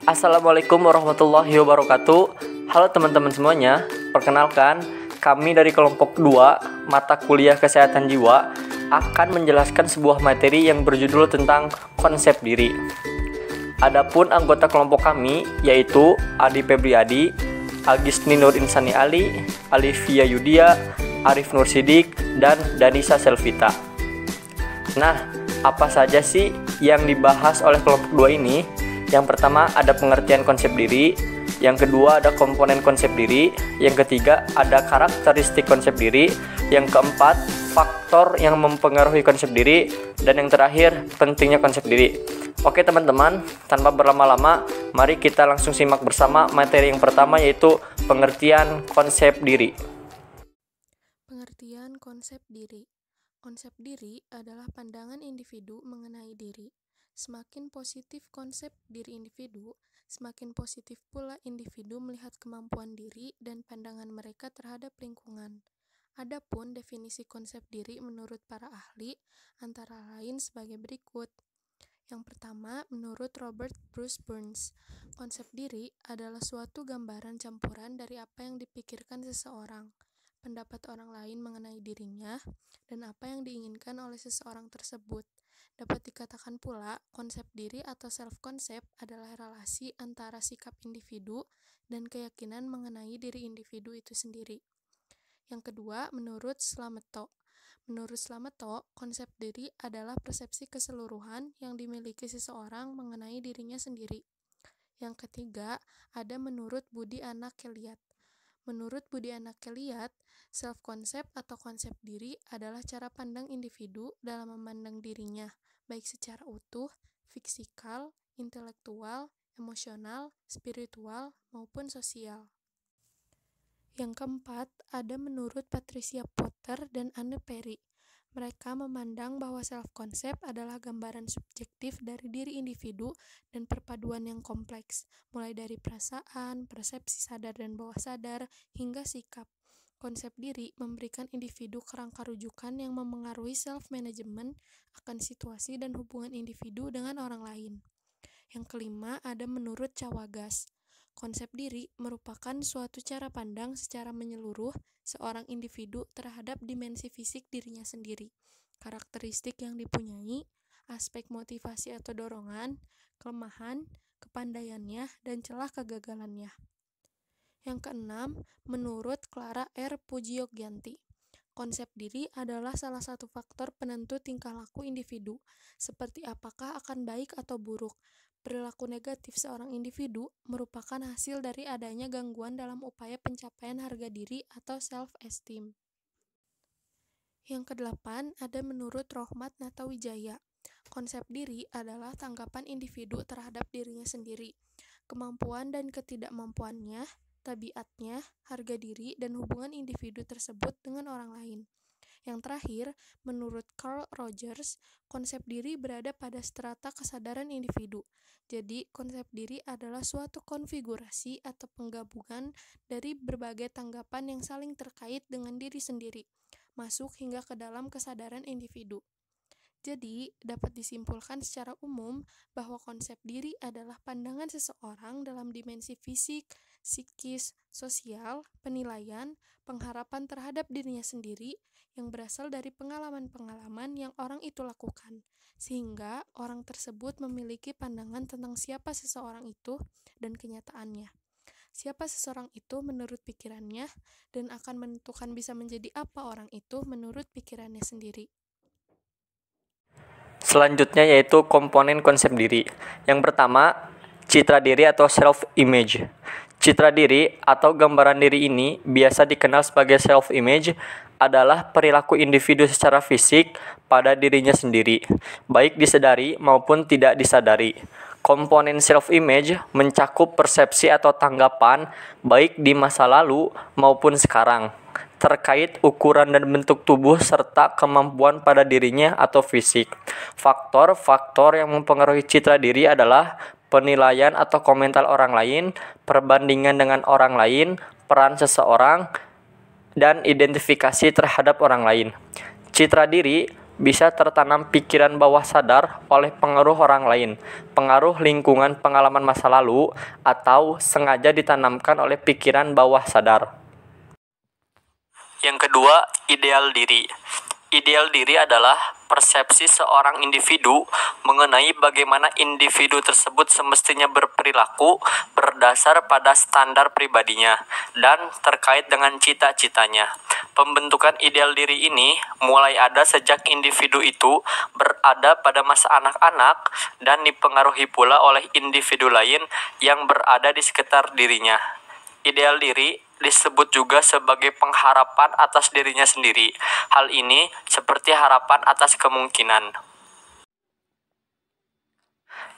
Assalamualaikum warahmatullahi wabarakatuh. Halo teman-teman semuanya, perkenalkan kami dari kelompok 2 mata kuliah kesehatan jiwa akan menjelaskan sebuah materi yang berjudul tentang konsep diri. Adapun anggota kelompok kami yaitu Adi Febriadi, Agistni Nur Insani Ali, Alivia Yudia, Arif Nur Sidik, dan Danisa Selvita. Nah, apa saja sih yang dibahas oleh kelompok 2 ini? Yang pertama ada pengertian konsep diri, yang kedua ada komponen konsep diri, yang ketiga ada karakteristik konsep diri, yang keempat faktor yang mempengaruhi konsep diri, dan yang terakhir pentingnya konsep diri. Oke teman-teman, tanpa berlama-lama, mari kita langsung simak bersama materi yang pertama yaitu pengertian konsep diri. Pengertian konsep diri. Konsep diri adalah pandangan individu mengenai diri. Semakin positif konsep diri individu, semakin positif pula individu melihat kemampuan diri dan pandangan mereka terhadap lingkungan. Adapun definisi konsep diri menurut para ahli antara lain sebagai berikut. Yang pertama, menurut Robert Bruce Burns, konsep diri adalah suatu gambaran campuran dari apa yang dipikirkan seseorang, pendapat orang lain mengenai dirinya, dan apa yang diinginkan oleh seseorang tersebut. Dapat dikatakan pula, konsep diri atau self-concept adalah relasi antara sikap individu dan keyakinan mengenai diri individu itu sendiri. Yang kedua, menurut Slameto. Menurut Slameto, konsep diri adalah persepsi keseluruhan yang dimiliki seseorang mengenai dirinya sendiri. Yang ketiga, ada menurut Budi Anak-Keliat. Menurut Budi Anak-Keliat, self-concept atau konsep diri adalah cara pandang individu dalam memandang dirinya, baik secara utuh, fiksikal, intelektual, emosional, spiritual, maupun sosial. Yang keempat, ada menurut Patricia Potter dan Anne Perry. Mereka memandang bahwa self-concept adalah gambaran subjektif dari diri individu dan perpaduan yang kompleks, mulai dari perasaan, persepsi sadar dan bawah sadar, hingga sikap. Konsep diri memberikan individu kerangka rujukan yang memengaruhi self-management akan situasi dan hubungan individu dengan orang lain. Yang kelima, ada menurut Cawagas. Konsep diri merupakan suatu cara pandang secara menyeluruh seorang individu terhadap dimensi fisik dirinya sendiri, karakteristik yang dipunyai, aspek motivasi atau dorongan, kelemahan, kepandaiannya, dan celah kegagalannya. Yang keenam, menurut Clara R. Pujiogianti, konsep diri adalah salah satu faktor penentu tingkah laku individu, seperti apakah akan baik atau buruk. Perilaku negatif seorang individu merupakan hasil dari adanya gangguan dalam upaya pencapaian harga diri atau self-esteem. Yang kedelapan, ada menurut Rohmat Natawijaya. Konsep diri adalah tanggapan individu terhadap dirinya sendiri, kemampuan dan ketidakmampuannya, tabiatnya, harga diri, dan hubungan individu tersebut dengan orang lain. Yang terakhir, menurut Carl Rogers, konsep diri berada pada strata kesadaran individu. Jadi, konsep diri adalah suatu konfigurasi atau penggabungan dari berbagai tanggapan yang saling terkait dengan diri sendiri, masuk hingga ke dalam kesadaran individu. Jadi, dapat disimpulkan secara umum bahwa konsep diri adalah pandangan seseorang dalam dimensi fisik, psikis, sosial, penilaian, pengharapan terhadap dirinya sendiri yang berasal dari pengalaman-pengalaman yang orang itu lakukan, sehingga orang tersebut memiliki pandangan tentang siapa seseorang itu dan kenyataannya. Siapa seseorang itu menurut pikirannya, dan akan menentukan bisa menjadi apa orang itu menurut pikirannya sendiri. Selanjutnya yaitu komponen konsep diri. Yang pertama, citra diri atau self-image. Citra diri atau gambaran diri ini biasa dikenal sebagai self-image adalah perilaku individu secara fisik pada dirinya sendiri, baik disadari maupun tidak disadari. Komponen self-image mencakup persepsi atau tanggapan baik di masa lalu maupun sekarang terkait ukuran dan bentuk tubuh serta kemampuan pada dirinya atau fisik. Faktor-faktor yang mempengaruhi citra diri adalah penilaian atau komentar orang lain, perbandingan dengan orang lain, peran seseorang, dan identifikasi terhadap orang lain. Citra diri bisa tertanam pikiran bawah sadar oleh pengaruh orang lain, pengaruh lingkungan pengalaman masa lalu, atau sengaja ditanamkan oleh pikiran bawah sadar. Yang kedua, ideal diri. Ideal diri adalah persepsi seorang individu mengenai bagaimana individu tersebut semestinya berperilaku berdasar pada standar pribadinya dan terkait dengan cita-citanya. Pembentukan ideal diri ini mulai ada sejak individu itu berada pada masa anak-anak dan dipengaruhi pula oleh individu lain yang berada di sekitar dirinya. Ideal diri disebut juga sebagai pengharapan atas dirinya sendiri. Hal ini seperti harapan atas kemungkinan.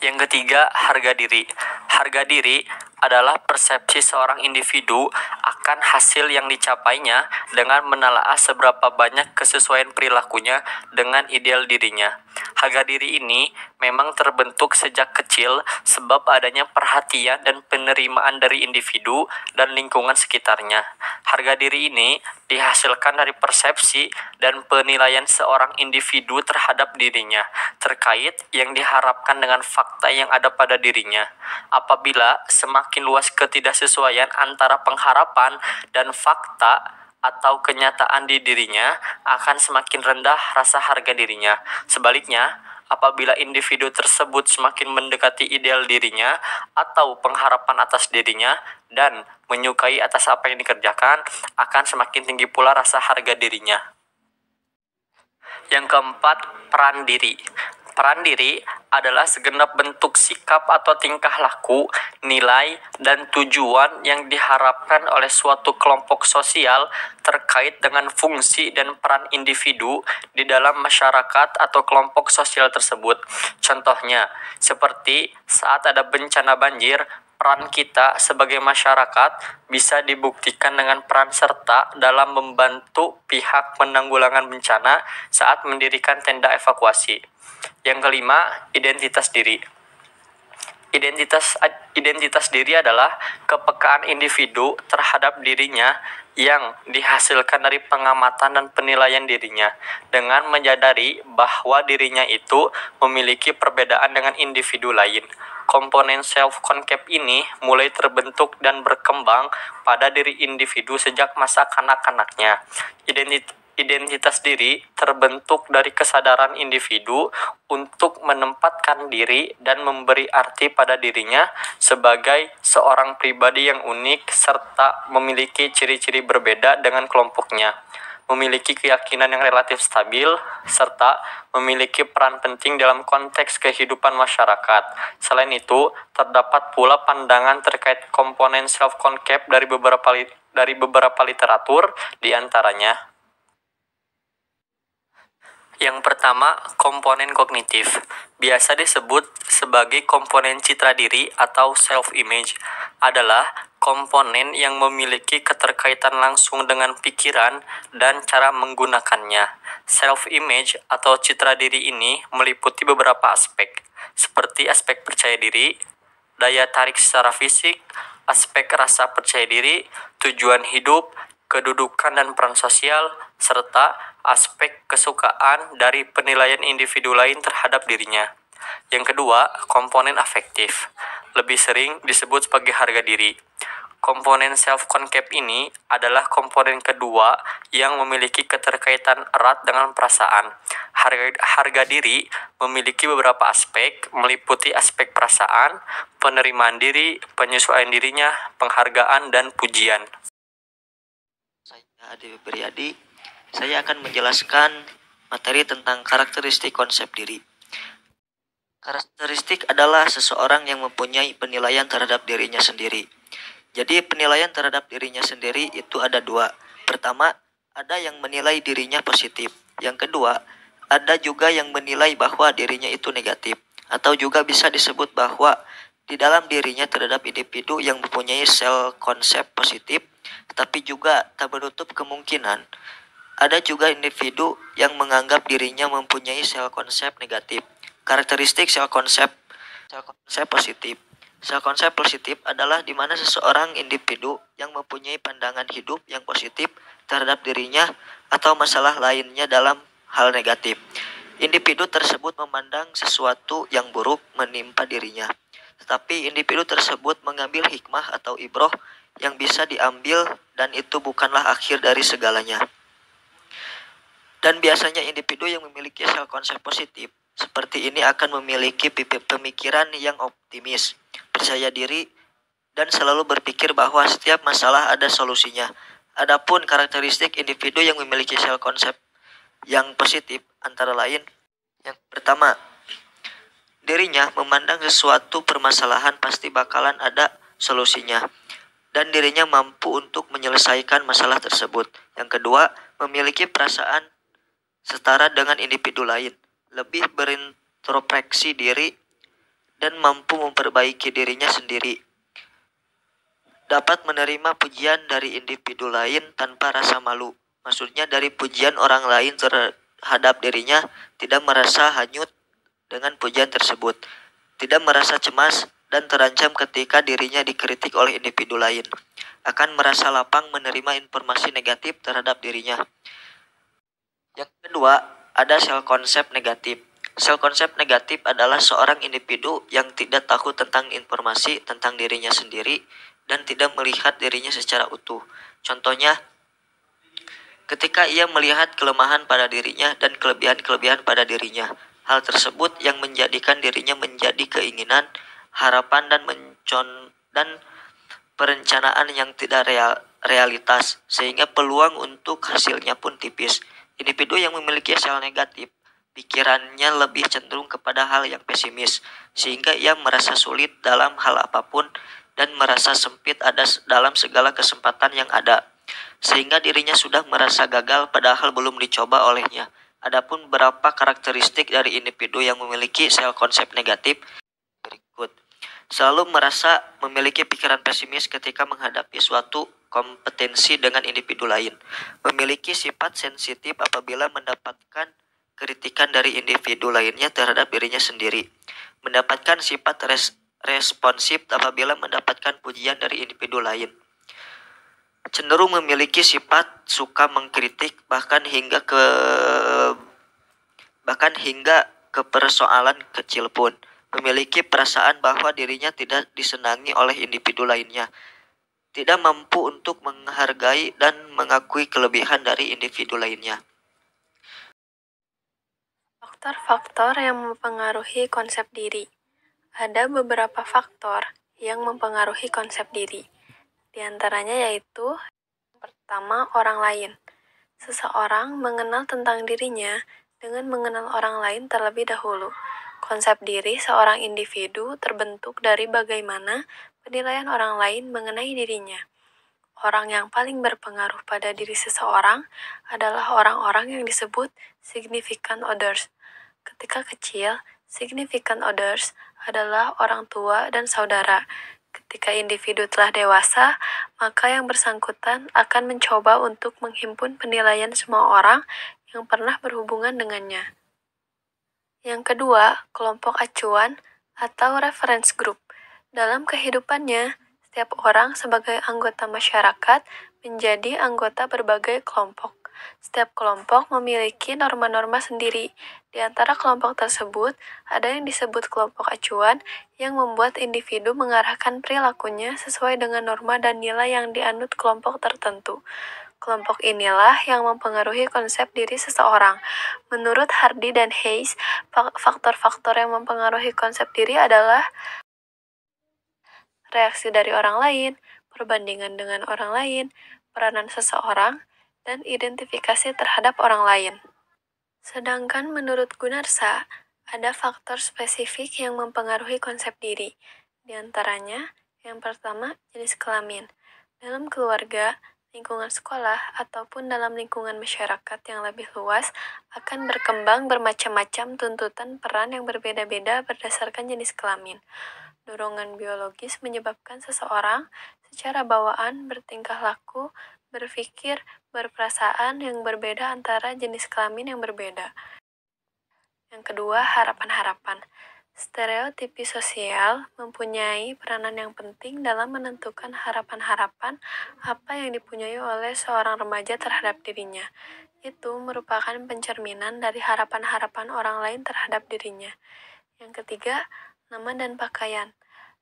Yang ketiga, harga diri. Harga diri adalah persepsi seorang individu akan hasil yang dicapainya dengan menelaah seberapa banyak kesesuaian perilakunya dengan ideal dirinya. Harga diri ini memang terbentuk sejak kecil sebab adanya perhatian dan penerimaan dari individu dan lingkungan sekitarnya. Harga diri ini dihasilkan dari persepsi dan penilaian seorang individu terhadap dirinya terkait yang diharapkan dengan fakta yang ada pada dirinya. Apabila semakin luas ketidaksesuaian antara pengharapan dan fakta atau kenyataan di dirinya, akan semakin rendah rasa harga dirinya. Sebaliknya, apabila individu tersebut semakin mendekati ideal dirinya atau pengharapan atas dirinya dan menyukai atas apa yang dikerjakan, akan semakin tinggi pula rasa harga dirinya. Yang keempat, peran diri. Peran diri adalah segenap bentuk sikap atau tingkah laku, nilai, dan tujuan yang diharapkan oleh suatu kelompok sosial terkait dengan fungsi dan peran individu di dalam masyarakat atau kelompok sosial tersebut. Contohnya, seperti saat ada bencana banjir, peran kita sebagai masyarakat bisa dibuktikan dengan peran serta dalam membantu pihak penanggulangan bencana saat mendirikan tenda evakuasi. Yang kelima, identitas diri. Identitas diri adalah kepekaan individu terhadap dirinya yang dihasilkan dari pengamatan dan penilaian dirinya dengan menyadari bahwa dirinya itu memiliki perbedaan dengan individu lain. Komponen self-concept ini mulai terbentuk dan berkembang pada diri individu sejak masa kanak-kanaknya. Identitas diri terbentuk dari kesadaran individu untuk menempatkan diri dan memberi arti pada dirinya sebagai seorang pribadi yang unik serta memiliki ciri-ciri berbeda dengan kelompoknya, memiliki keyakinan yang relatif stabil, serta memiliki peran penting dalam konteks kehidupan masyarakat. Selain itu, terdapat pula pandangan terkait komponen self-concept dari beberapa literatur, di antaranya. Yang pertama, komponen kognitif. Biasa disebut sebagai komponen citra diri atau self-image, adalah komponen yang memiliki keterkaitan langsung dengan pikiran dan cara menggunakannya. Self-image atau citra diri ini meliputi beberapa aspek, seperti aspek percaya diri, daya tarik secara fisik, aspek rasa percaya diri, tujuan hidup, kedudukan dan peran sosial, serta aspek kesukaan dari penilaian individu lain terhadap dirinya. Yang kedua, komponen afektif. Lebih sering disebut sebagai harga diri. Komponen self-concept ini adalah komponen kedua yang memiliki keterkaitan erat dengan perasaan. Harga diri memiliki beberapa aspek, meliputi aspek perasaan, penerimaan diri, penyesuaian dirinya, penghargaan, dan pujian. Saya Ade Priyadi. Saya akan menjelaskan materi tentang karakteristik konsep diri. Karakteristik adalah seseorang yang mempunyai penilaian terhadap dirinya sendiri. Jadi penilaian terhadap dirinya sendiri itu ada dua. Pertama, ada yang menilai dirinya positif. Yang kedua, ada juga yang menilai bahwa dirinya itu negatif. Atau juga bisa disebut bahwa di dalam dirinya terhadap individu yang mempunyai self-konsep positif, tetapi juga tak menutup kemungkinan ada juga individu yang menganggap dirinya mempunyai self-konsep negatif. Karakteristik self-konsep positif. Self-konsep positif adalah di mana seseorang individu yang mempunyai pandangan hidup yang positif terhadap dirinya atau masalah lainnya dalam hal negatif. Individu tersebut memandang sesuatu yang buruk menimpa dirinya, tetapi individu tersebut mengambil hikmah atau ibroh yang bisa diambil dan itu bukanlah akhir dari segalanya. Dan biasanya individu yang memiliki sel konsep positif seperti ini akan memiliki pemikiran yang optimis, percaya diri, dan selalu berpikir bahwa setiap masalah ada solusinya. Adapun karakteristik individu yang memiliki sel konsep yang positif antara lain, yang pertama, dirinya memandang sesuatu permasalahan pasti bakalan ada solusinya dan dirinya mampu untuk menyelesaikan masalah tersebut. Yang kedua, memiliki perasaan setara dengan individu lain, lebih berintrospeksi diri dan mampu memperbaiki dirinya sendiri. Dapat menerima pujian dari individu lain tanpa rasa malu. Maksudnya dari pujian orang lain terhadap dirinya, tidak merasa hanyut dengan pujian tersebut, tidak merasa cemas dan terancam ketika dirinya dikritik oleh individu lain, akan merasa lapang menerima informasi negatif terhadap dirinya. Yang kedua, ada sel konsep negatif. Sel konsep negatif adalah seorang individu yang tidak tahu tentang informasi tentang dirinya sendiri dan tidak melihat dirinya secara utuh. Contohnya, ketika ia melihat kelemahan pada dirinya dan kelebihan-kelebihan pada dirinya, hal tersebut yang menjadikan dirinya menjadi keinginan, harapan dan perencanaan yang tidak realitas, sehingga peluang untuk hasilnya pun tipis. Individu yang memiliki sel negatif, pikirannya lebih cenderung kepada hal yang pesimis, sehingga ia merasa sulit dalam hal apapun dan merasa sempit dalam segala kesempatan yang ada, sehingga dirinya sudah merasa gagal padahal belum dicoba olehnya. Adapun beberapa karakteristik dari individu yang memiliki sel konsep negatif berikut. Selalu merasa memiliki pikiran pesimis ketika menghadapi suatu kompetensi dengan individu lain. Memiliki sifat sensitif apabila mendapatkan kritikan dari individu lainnya terhadap dirinya sendiri. Mendapatkan sifat responsif apabila mendapatkan pujian dari individu lain. Cenderung memiliki sifat suka mengkritik bahkan hingga ke persoalan kecil pun. Memiliki perasaan bahwa dirinya tidak disenangi oleh individu lainnya. Tidak mampu untuk menghargai dan mengakui kelebihan dari individu lainnya. Faktor-faktor yang mempengaruhi konsep diri. Ada beberapa faktor yang mempengaruhi konsep diri. Di antaranya yaitu, pertama, orang lain. Seseorang mengenal tentang dirinya dengan mengenal orang lain terlebih dahulu. Konsep diri seorang individu terbentuk dari bagaimana penilaian orang lain mengenai dirinya. Orang yang paling berpengaruh pada diri seseorang adalah orang-orang yang disebut significant others. Ketika kecil, significant others adalah orang tua dan saudara. Ketika individu telah dewasa, maka yang bersangkutan akan mencoba untuk menghimpun penilaian semua orang yang pernah berhubungan dengannya. Yang kedua, kelompok acuan atau reference group. Dalam kehidupannya, setiap orang sebagai anggota masyarakat menjadi anggota berbagai kelompok. Setiap kelompok memiliki norma-norma sendiri. Di antara kelompok tersebut, ada yang disebut kelompok acuan yang membuat individu mengarahkan perilakunya sesuai dengan norma dan nilai yang dianut kelompok tertentu. Kelompok inilah yang mempengaruhi konsep diri seseorang. Menurut Hardy dan Hayes, faktor-faktor yang mempengaruhi konsep diri adalah reaksi dari orang lain, perbandingan dengan orang lain, peranan seseorang, dan identifikasi terhadap orang lain. Sedangkan menurut Gunarsa, ada faktor spesifik yang mempengaruhi konsep diri. Di antaranya, yang pertama, jenis kelamin. Dalam keluarga, lingkungan sekolah, ataupun dalam lingkungan masyarakat yang lebih luas, akan berkembang bermacam-macam tuntutan peran yang berbeda-beda berdasarkan jenis kelamin. Dorongan biologis menyebabkan seseorang secara bawaan bertingkah laku, berpikir, berperasaan yang berbeda antara jenis kelamin yang berbeda. Yang kedua, harapan-harapan. Stereotipi sosial mempunyai peranan yang penting dalam menentukan harapan-harapan apa yang dipunyai oleh seorang remaja terhadap dirinya. Itu merupakan pencerminan dari harapan-harapan orang lain terhadap dirinya. Yang ketiga, nama dan pakaian.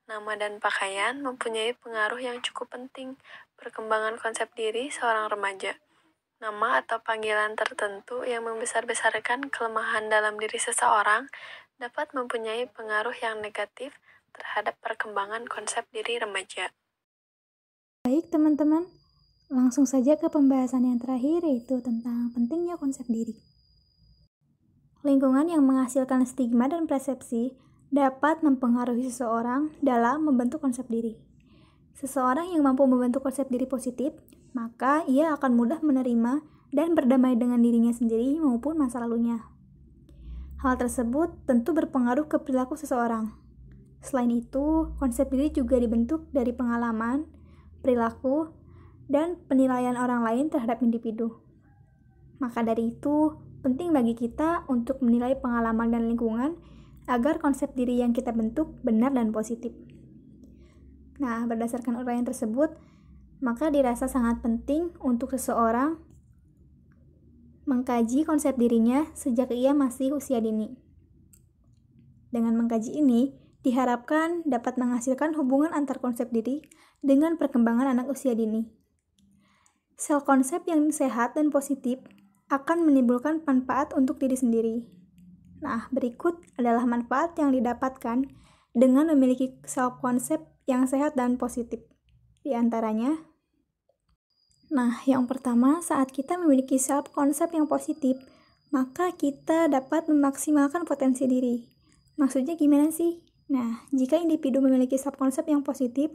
Nama dan pakaian mempunyai pengaruh yang cukup penting perkembangan konsep diri seorang remaja. Nama atau panggilan tertentu yang membesar-besarkan kelemahan dalam diri seseorang dapat mempunyai pengaruh yang negatif terhadap perkembangan konsep diri remaja. Baik teman-teman, langsung saja ke pembahasan yang terakhir, yaitu tentang pentingnya konsep diri. Lingkungan yang menghasilkan stigma dan persepsi dapat mempengaruhi seseorang dalam membentuk konsep diri. Seseorang yang mampu membentuk konsep diri positif, maka ia akan mudah menerima dan berdamai dengan dirinya sendiri maupun masa lalunya. Hal tersebut tentu berpengaruh ke perilaku seseorang. Selain itu, konsep diri juga dibentuk dari pengalaman, perilaku, dan penilaian orang lain terhadap individu. Maka dari itu, penting bagi kita untuk menilai pengalaman dan lingkungan agar konsep diri yang kita bentuk benar dan positif. Nah, berdasarkan uraian tersebut, maka dirasa sangat penting untuk seseorang mengkaji konsep dirinya sejak ia masih usia dini. Dengan mengkaji ini, diharapkan dapat menghasilkan hubungan antar konsep diri dengan perkembangan anak usia dini. Sel konsep yang sehat dan positif akan menimbulkan manfaat untuk diri sendiri. Nah, berikut adalah manfaat yang didapatkan dengan memiliki sel konsep yang sehat dan positif. Di antaranya, yang pertama, saat kita memiliki self konsep yang positif, maka kita dapat memaksimalkan potensi diri. Maksudnya gimana sih? Nah, jika individu memiliki self konsep yang positif,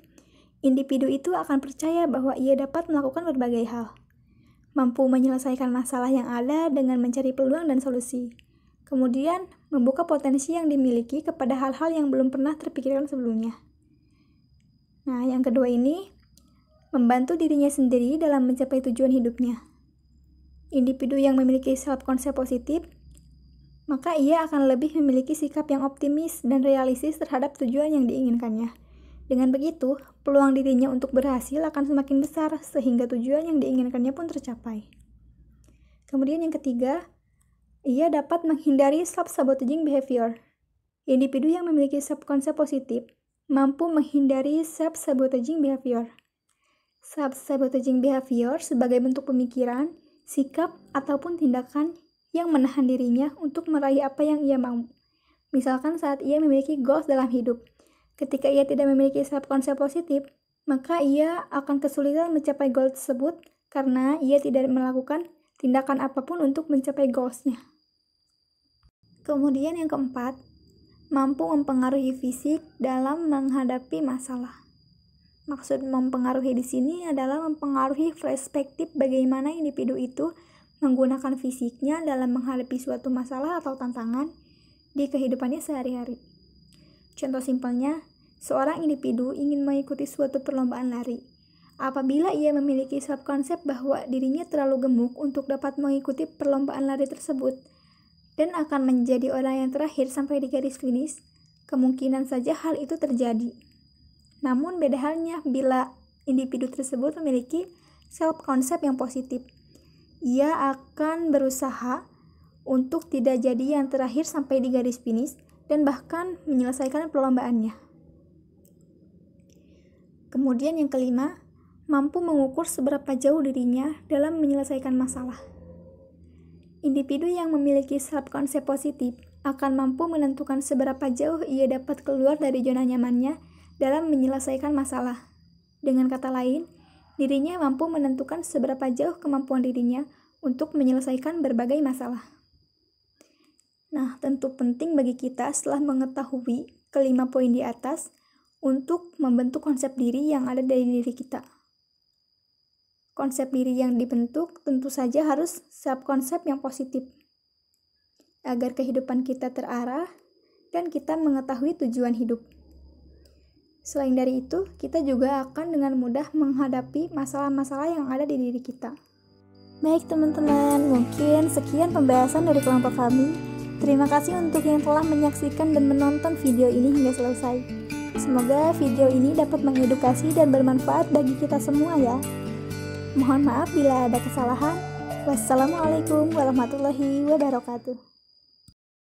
individu itu akan percaya bahwa ia dapat melakukan berbagai hal, mampu menyelesaikan masalah yang ada dengan mencari peluang dan solusi. Kemudian, membuka potensi yang dimiliki kepada hal-hal yang belum pernah terpikirkan sebelumnya. Nah, yang kedua ini, membantu dirinya sendiri dalam mencapai tujuan hidupnya. Individu yang memiliki self-konsep positif, maka ia akan lebih memiliki sikap yang optimis dan realistis terhadap tujuan yang diinginkannya. Dengan begitu, peluang dirinya untuk berhasil akan semakin besar, sehingga tujuan yang diinginkannya pun tercapai. Kemudian yang ketiga, ia dapat menghindari self-sabotaging behavior. Individu yang memiliki self-konsep positif mampu menghindari self-sabotaging behavior. Self-sabotaging behavior sebagai bentuk pemikiran, sikap, ataupun tindakan yang menahan dirinya untuk meraih apa yang ia mau. Misalkan saat ia memiliki goals dalam hidup. Ketika ia tidak memiliki self-konsep positif, maka ia akan kesulitan mencapai goal tersebut karena ia tidak melakukan tindakan apapun untuk mencapai goals-nya. Kemudian yang keempat, mampu mempengaruhi fisik dalam menghadapi masalah. Maksud mempengaruhi di sini adalah mempengaruhi perspektif bagaimana individu itu menggunakan fisiknya dalam menghadapi suatu masalah atau tantangan di kehidupannya sehari-hari. Contoh simpelnya, seorang individu ingin mengikuti suatu perlombaan lari. Apabila ia memiliki self-konsep bahwa dirinya terlalu gemuk untuk dapat mengikuti perlombaan lari tersebut, dan akan menjadi orang yang terakhir sampai di garis finish, kemungkinan saja hal itu terjadi. Namun beda halnya bila individu tersebut memiliki self-konsep yang positif. Ia akan berusaha untuk tidak jadi yang terakhir sampai di garis finish dan bahkan menyelesaikan perlombaannya. Kemudian yang kelima, mampu mengukur seberapa jauh dirinya dalam menyelesaikan masalah. Individu yang memiliki self-konsep positif akan mampu menentukan seberapa jauh ia dapat keluar dari zona nyamannya dalam menyelesaikan masalah. Dengan kata lain, dirinya mampu menentukan seberapa jauh kemampuan dirinya untuk menyelesaikan berbagai masalah. Nah, tentu penting bagi kita setelah mengetahui kelima poin di atas untuk membentuk konsep diri yang ada dari diri kita. Konsep diri yang dibentuk tentu saja harus self-konsep yang positif, agar kehidupan kita terarah dan kita mengetahui tujuan hidup. Selain dari itu, kita juga akan dengan mudah menghadapi masalah-masalah yang ada di diri kita. Baik teman-teman, mungkin sekian pembahasan dari kelompok kami. Terima kasih untuk yang telah menyaksikan dan menonton video ini hingga selesai. Semoga video ini dapat mengedukasi dan bermanfaat bagi kita semua ya. Mohon maaf bila ada kesalahan. Wassalamualaikum warahmatullahi wabarakatuh.